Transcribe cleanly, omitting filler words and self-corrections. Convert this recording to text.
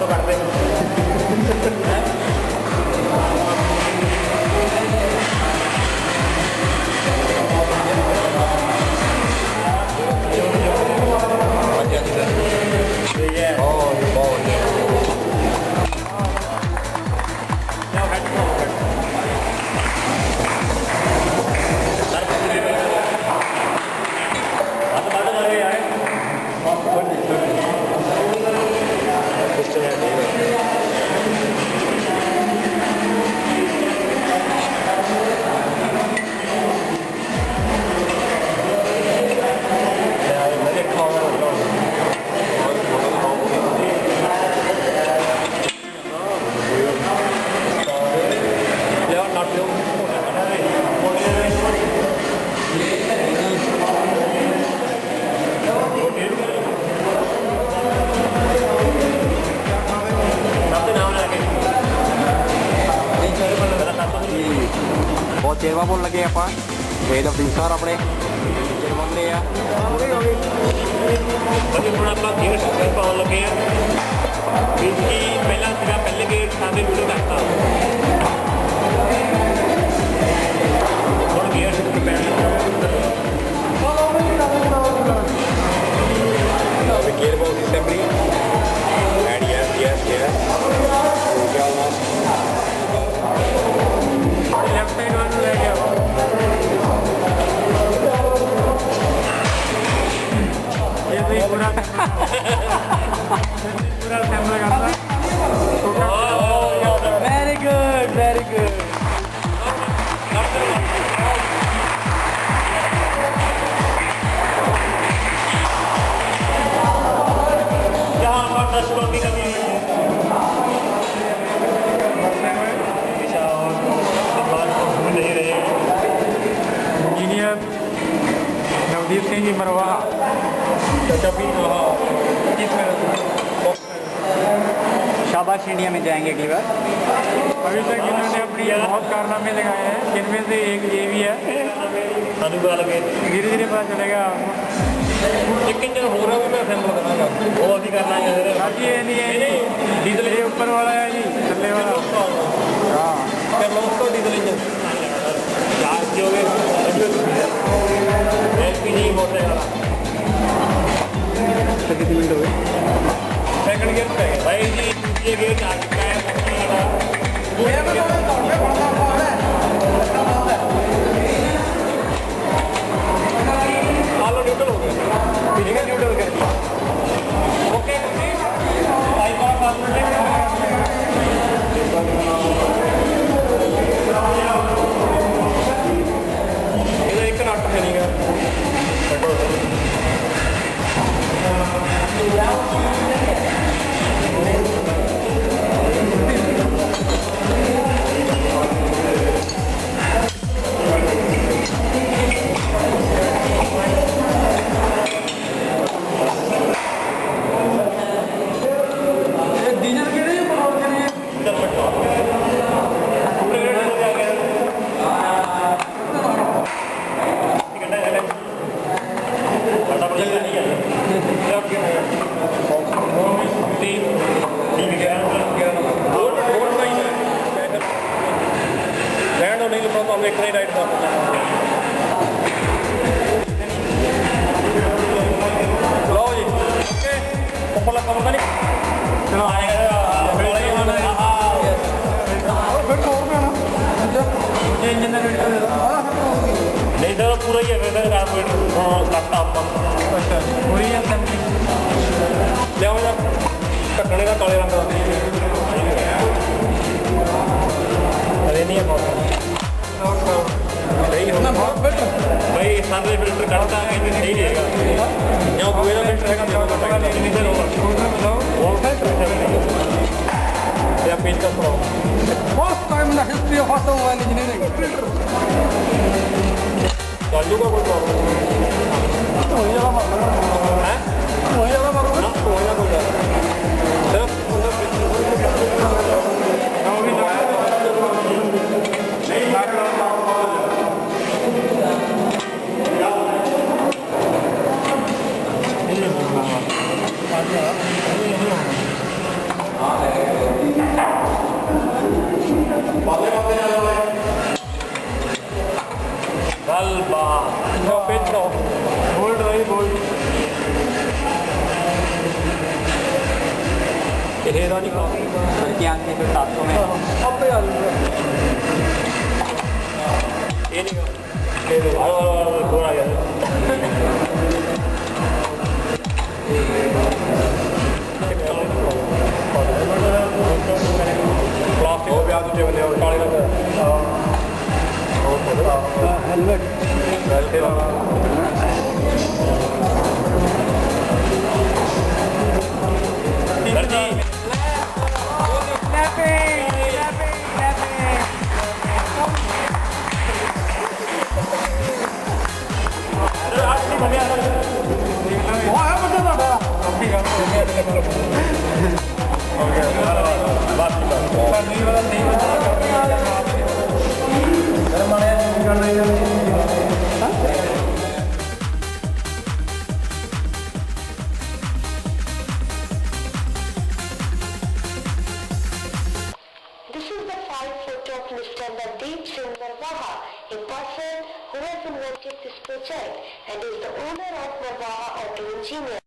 तो कर दे बहुत चेरवा बोल लगे आप सर अपने चेरवाले हम आप गेट पाने लगे हैं पहला पहले गेट सामने वीडियो करता और गेट gear box assembly and yes left side वाला रह गया ये तो पूरा कैमरा करता very good engineer Navdeep Singh ji मरवा शाबाश इंडिया में जाएंगे अगली बार। अभी तक इन्होंने अपनी बहुत कारनामे लगाए हैं जिनमें से एक ये भी है धीरे धीरे पता चलेगा लेकिन जो हो रहा है मैं असेंबल करना वो अभी करना है बाकी ये नहीं है डीजल ये ऊपर वाला है जी थल्ले वाला हाँ क्या लोग तो डीजल इंजन जो एलपीजी मोटर वाला कितने मिनट हो गए सेकंड गियर पे भाई जी ये गेट आ चुका है आलो न्यूट्रल हो गया ठीक है न्यूट्रल कर दिया ओके आई बार ये एक नट चलेगा नहीं तो पूरा ही है लैपटॉप अच्छा पूरी असेंबली लिया ढक्कने का काले रंग का अरे नहीं है बहुत भाई सामने फिल्टर करता है कि नहीं रहेगा यहाँ कोई ना फिल्टर रहेगा या पेन का first time in the history of automobile engineering चालू का कोई प्रॉब्लम वही वाला मामला है वही वाला मामला ना कोई ना कोई सिर्फ ਗੱਲ ਬਾਤ ਉਹ ਪੇਟੋ बोल्ड भाई बोल्ड ਇਹ ਦਾ ਨਹੀਂ ਕੰਮ की आंखें जो 700 में ਆਪੇ ਆ ਜੂਗਾ ਇਹ ਨਹੀਂ ਇਹ ਦੋ ਆ ਥੋੜਾ ਜਿਹਾ ਪਲਾਸਟਿਕ ਹੋ ਗਿਆ ਦੂਜੇ ਬੰਦੇ ਕਾਲੇ ਦਾ हेलमेट ਵੈਸੇ ਸਰ ਜੀ This is the 5 photo of Mr. Nadeep Singh Marwaha, a person who has invented this project and is the owner of Marwaha Auto Engineering.